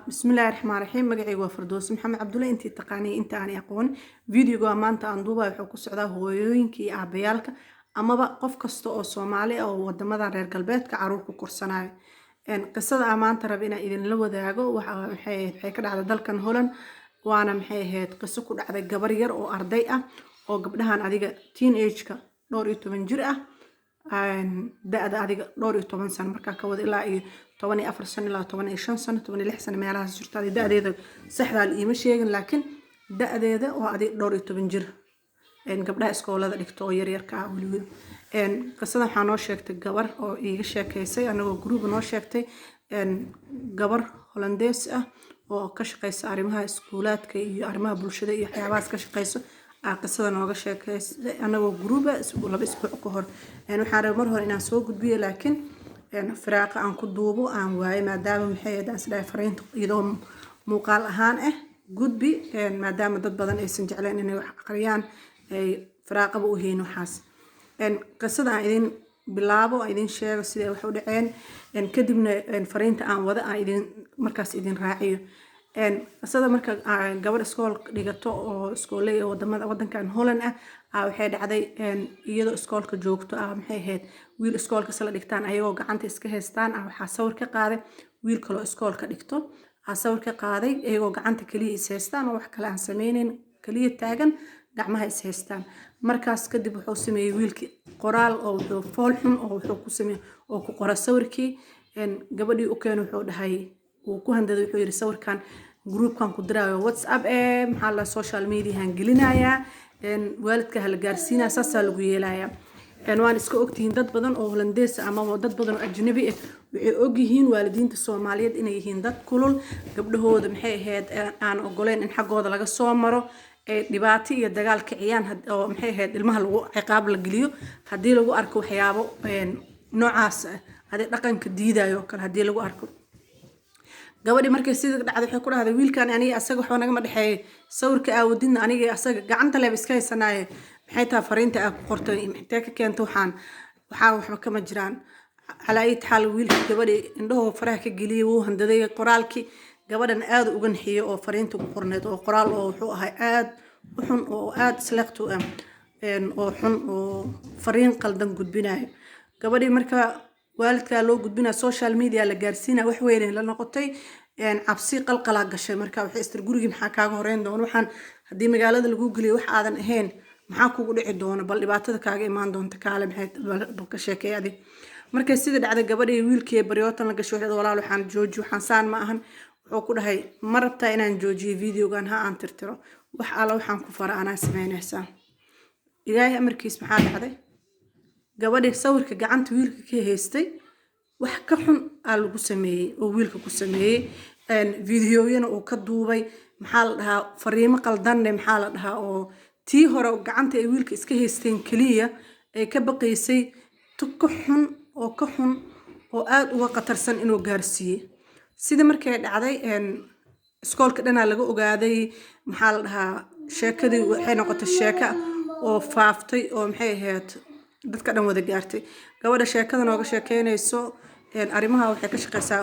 بسم الله الرحمن الرحيم مقعي وفردوس محمد عبد الله انتي تقاني انت اني اقون فيديو maanta aan duubay wuxuu ku socdaa hooyooyinkii aabayaalka amaba qof kasta oo Soomaali ah oo wadamada reer galbeedka caruur ku korsanayo qisada maanta rab inaan idin la wadaago waxay ka dhacday dalkan Holland waana maxay ahayd qiso ku dhacday gabar yar oo arday ah oo gabdhahan adiga teenage-ka 12 jir ah da'da adiga 12 sano marka ka wada ilaa 14 sano ilaa 15 sano 16 sano meelahaas jirta da'deeda saxda ah iima sheegin laakiin da'deeda oo adiga 12 jir gabdhaha iskoolada dhigto oo yar yar ka waliba qisada waxaa noo sheegtay gabar oo iiga sheekaysay anagoo group noo sheegtay gabar Hollandees ah oo ka shaqeysa arrimaha iskuulaadka iyo arrimaha bulshada iyo waxyaabahaas ka shaqeyso qisada nooga sheekaysay anagoo group laba isbuuc ka hor waxaan rabaa mar hore inaan soo gudbiyo laakiin firaaqa aan ku duubo aan waayay maadaama maxay ahayd asla fariinta iyadoo muuqaal ahaan gudbi maadaama dad badan aysan jecleen inay wax aqriyaan ay firaaqaba u heen waxaas qisada aan idin bilaabo idin sheego sida wax u dhaceen kadibna fariinta aan wada aan idin markaas idin raaciyo qisada marka gabar iskool dhigato oo iskoolay wadankan Holland waxay dhacday iyadoo iskoolka joogto maxay ahayd wiil iskoolka sala dhigtaan ayagoo gacanta iska haystaan waxa sawir ka qaaday wiil kale oo iskoolka dhigto sawir ka qaaday ayagoo gacanta kaliya is haystaan oo wax kale aan sameeyeen kaliya taagan gacmaha is haystaan markaas kadib wuxuu sameeyay wiilkii qoraal oo wuxuu fool xun oo wuxuu ku sameeyay oo ku qoray sawirkii gabadhii u keenay wuxuu dhahay uu ku handaday wuxuu yiri sawirkan groupkan ku diraayo WhatsApp maxaa la social media han gelinayaa waalidka hal gaarsiina saasa lagu yeelayaa waan iska ogtihiin dad badan oo Hollandees ama dad badan oo ajnabi ah waxay og yihiin waalidiinta Soomaaliyeed inay yihiin dad kulul gabdhahooda maxay ahayd aan ogoleen in xaqooda laga soo maro dhibaato iyo dagaal kiciyaan oo maxay ahayd ilmaha lagu ciqaab la geliyo hadii lagu arko waxyaabo noocaas hadii dhaqanka diidayo kale hadii lagu arko gabadhi markay sida dhacday waxay ku dhahday wiilkan aniga asaga waxba naga ma dhaxeey sawirka aawadina aniga asaga gacanta leeb iska haysanaaye maxay taa fariinta ku qortay intee ka keento waxba kama jiraan calaayid xal wiilka gabadhi indhaho faraha ka geliyay wuu handaday qoraalkii gabadhan aad uga naxiyo oo fariinta ku qorneed oo qoraal oo wuxuu ahay aad u xun oo aad sleeqto oo xun oo fariin qaldan gudbinayo gabadhi marka waalidka loo gudbina social media la gaarsiina wax weyn la noqotay cabsi qalqala gashay marka waxay istir guriga maxaa kaaga horeyn doon waxaan hadii magaalada lagu galiyo wax aadan ahayn maxaa kugu dhici doona bal dhibaatada kaaga imaan doonta kaale maxay ka sheekayadi markay sida dhacday gabadhii wiilkii baryootan la gashay walaal waxaan jooji waxaan saan ma ahan wuxuu ku dhahay ma rabtaa inaan joojiyo videogan ha aan tirtiro wax alla waxaan ku fara anaa sameynaysaa ilaahay amarkiis maxaa dhacday gabadhii sawirka gacanta wiilka ka haystay wax ka xun lagu sameeyay oo wiilka ku sameeyay videoyana oo ka duubay maxaa la dhahaa fariimo qaldan maxaa la dhahaa oo tii hore gacanta ay wiilka iska haysteen kaliya ay ka baqaysay ka xun oo aad uga qatarsan inuu gaarsiiyo sida markay dhacday iskoolka dhanaa laga ogaaday maxaa la dhahaa sheekadii waxay noqotay sheeko oo faaftay oo maxay ahayd dadka dhan wada gaartay gabadha sheekada nooga sheekeynayso arrimaha waxay ka shaqeysaa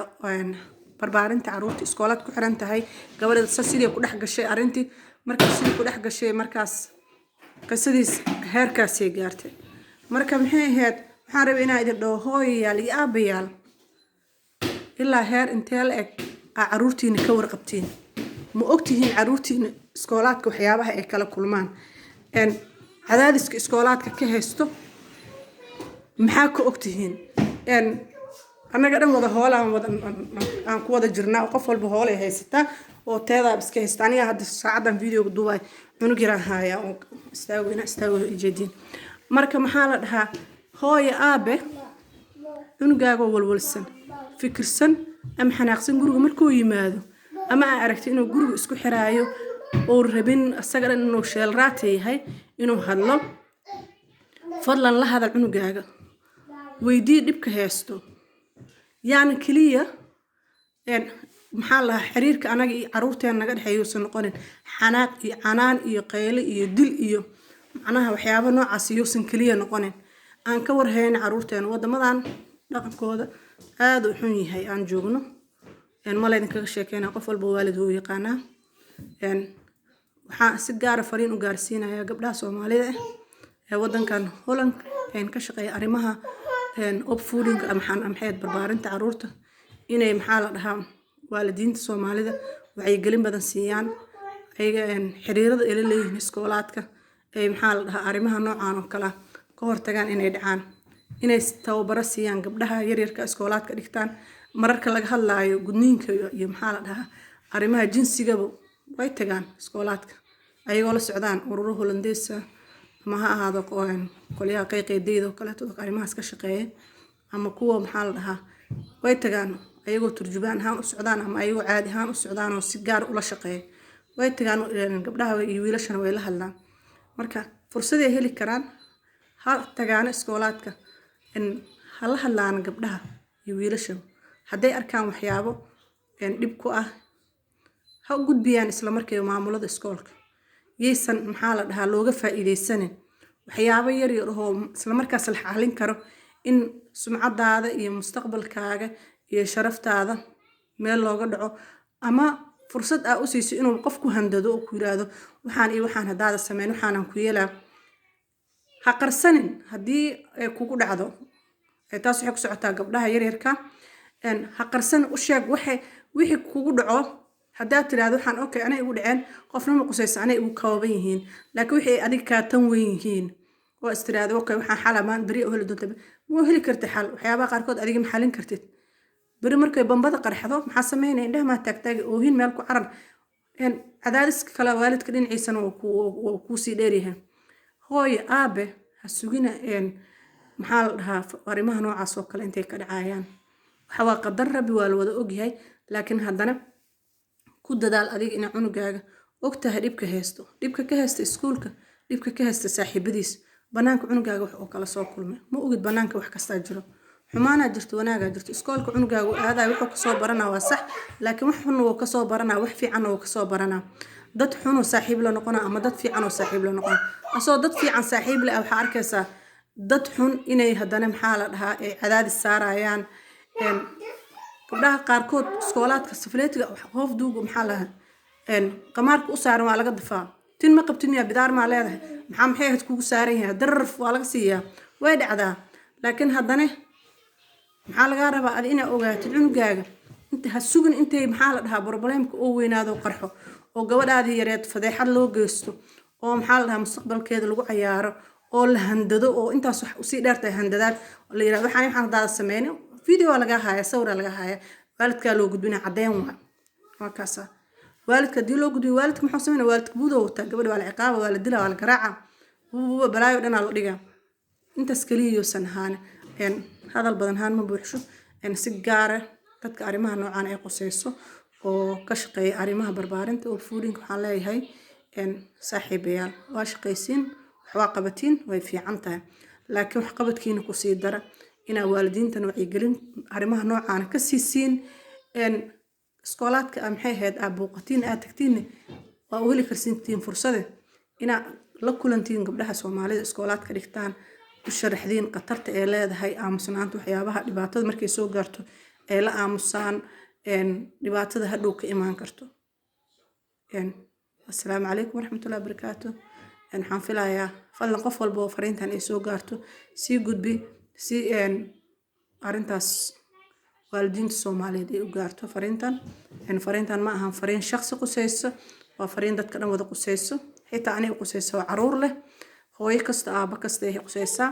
barbaarinta caruurta iskoolad ku xiran tahay gabadha sidii ku dhex gashay arintii markii sidii ku dhex gashay markaas qisadiis heerkaas ay gaartay marka maxay ahayd waxaan rabay inaan idin dhaho hooyayaal iyo aabayaal ilaa heer intee la eg caruurtiina ka warqabtiin ma ogtihiin caruurtiina iskoolaadka waxyaabaha ay kala kulmaan cadaadiska iskoolaadka ka haysto maxaa ka ogtihiin annaga dhan wada hool aan ku wada jirnaa qof walba hool ay haysataa oo teeda iska haysta aniga hadda saacadan videoga duubay cunug yaraan haaya oo istaago jeedin marka maxaa la dhahaa hooyo aabe cunugaaga walwalsan fikirsan ama xanaaqsan guriga markuu yimaado ama aan aragtay inuu guriga isku xiraayo oo rabin asaga dhan inuu sheel raat yahay inuu hadlo fadlan la hadal cunugaaga weydii dhibka haysto yaani kaliya maxaa la xiriirka anaga iyo caruurteena naga dhaxeeyo soo noqonin xanaaq iyo canaan iyo qeyle iyo dil iyo macnaha waxyaabo noocaas iyo san kaliya noqonin aan ka warhayn caruurteena wadamadan dhaqankooda aad u xun yahay aan joogno ma laydin kaga sheekeynaa qof walba waalid wuu yaqaanaa waxaan si gaara fariin u gaarsiinayaa gabdhaha Soomaalida ee wadankan Holland ka shaqeeya arrimaha op fooding maxay barbaarinta caruurta inay maxaa la dhahaa waalidiinta Soomaalida wacyigelin badan siiyaan ayaga xiriirada ay la leeyihiin iskoolaadka ay maxaa la dhahaa arrimaha noocan oo kala ka hortagaan inay dhacaan inay tababaro siiyaan gabdhaha yaryarka iskoolaadka dhigtaan mararka laga hadlaayo gudniinka iyo maxaa la dhahaa arrimaha jinsigaba way tagaan iskoolaadka ayagoo la socdaan ururo Hollandees ama ha ahaado qolyaha qayqeydayda oo kale arrimahaas ka shaqeeya ama kuwa maxaa la dhahaa way tagaan ayagoo turjubaan ahaan u socdaan ama ayagoo caadi ahaan u socdaan oo si gaar ula shaqeeya way tagaan gabdhaha iyo wiilashana way la hadlaan marka fursad ay heli karaan ha tagaan iskoolaadka ha la hadlaan gabdhaha iyo wiilasha hadday arkaan waxyaabo dhib ku ah ha u gudbiyaan isla markii maamulada iskoolka yeysan maxaa la dhahaa looga faa'iideysanin waxyaabo yar yar oo isla markaas la xalin karo in sumcadaada iyo mustaqbalkaaga iyo sharaftaada meel looga dhaco ama fursad u siiso inuu qof ku handado oo ku yiraahdo waxaan iyo waxaan hadaada sameyn waxaanan ku yeelaa ha qarsanin haddii ay kugu dhacdo taas waxay ku socotaa gabdhaha yaryarka ha qarsan u sheeg wixii kugu dhaco haddaad tiraahdo waxaan okay anay igu dhaceen qofna ma qusaysa anay igu kooban yihiin laakiin wixii adiga kaa tan weyn yihiin oo is tiraahdo okay waxaan xalamaan bari oo heli doonta ma heli kartid xal waxyaabaha qaarkood adiga ma xalin kartid bari markay bambada qarxado maxaa sameynay indhaha ma taagtaagi oohin meel ku carar cadaadiska kale waalidka dhinaciisana oo ku sii dheeryahay hooyo aabe ha sugina maxaa la dhahaa arrimaha noocaas oo kale intay ka dhacayaan waxa waa qadar rabbi waa la wada ogyahay laakiin haddana ku dadaal adiga inaa cunugaaga ogtahay dhibka ka haysta iskuulka dhibka ka haysta saaxiibadiis banaanka cunugaaga wax oo kala soo kulmay ma ogid banaanka wax kastaa jiro xumaanaa jirto wanaagaa jirto iskoolka cunugaaga aadaa wuxuu kasoo baranaa waa sax laakiin wax xun wuu kasoo baranaa wax fiican wuu kasoo baranaa dad xun oo saaxiib la noqonaa ama dad fiican oo saaxiib la noqonaa asoo dad fiican saaxiib leh waxaa arkaysaa dad xun inay haddana maxaa la dhahaa ay cadaadis saarayaan gabdhaha qaarkood iskoolaadka safleetiga hoof duuga maxaa lahaa qamaarka u saaran waa laga dafaa tin ma qabtin miyaa bidaar maa leedahay maxay ahayd kugu saaran yahay dararf waa laga siiyaa way dhacdaa laakiin haddana maxaa lagaa rabaa adi inaa ogaatid cunugaaga inta ha sugin intay maxaa la dhahaa problemka oo weynaado qarxo oo gabadhaadii yareed fadeexad loo geysto oo maxaa la dhahaa mustaqbalkeeda lagu cayaaro oo la handado oo intaas wax usii dheertahay handadaad la yiraahdo waxaan hadaada sameynay video laga haya sawir laga haya waalidka loo gudbina cadeen waa kaasa waalidka dii loo gudbiyo waalidka muxuu sameeyay waalidka buudo wata gabadha waa la ciqaaba waa la dilaa waa la garaaca balaayo dhanaa loo dhigaa intaas kaliya sanhaan hadal badan haan ma buuxsho si gaar ah dadka arrimaha noocan ay qosayso oo ka shaqeeya arrimaha barbaarinta oo fooding waxaan leeyahay saaxiibayaal waa shaqaysiin wax qabatiin way fiican tahay laakiin wax qabadkiina ku sii dara ina waalidiintan wacyigelin arrimaha noocan ka siisiin iskoolaadka maxay ahayd booqatiin aad tagtiin waa weli karsintiin fursade ina la kulantiin gabdhaha Soomaalida iskoolaadka dhigtaan u sharaxdiin qatarta ay leedahay aamusnaanta waxyaabaha dhibaatada markay soo gaarto ay la aamusaan dhibaatada hadhow ka imaan karto assalaamu calaykum waraxmatullaahi wabarakaatuh waxaan filayaa fadlan qof walba oo fariintan ay soo gaarto sii gudbi si arintaas waalidiinta Soomaaliyeed ay u gaarto fariintan ma ahan fariin shakhsi qusayso waa fariin dadka dhan wada qusayso xitaa anay qusayso caruur leh hooyo kasta aaba kasta ay qusaysaa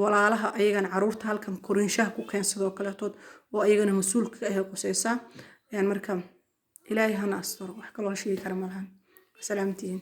walaalaha ayagana caruurta halkan korinshaha ku keensado kaleetood oo ayagana mas'uulka ka ah qusaysaa marka ilaahay hana asturo wax kale oo sheegi kara malahan salaamtiin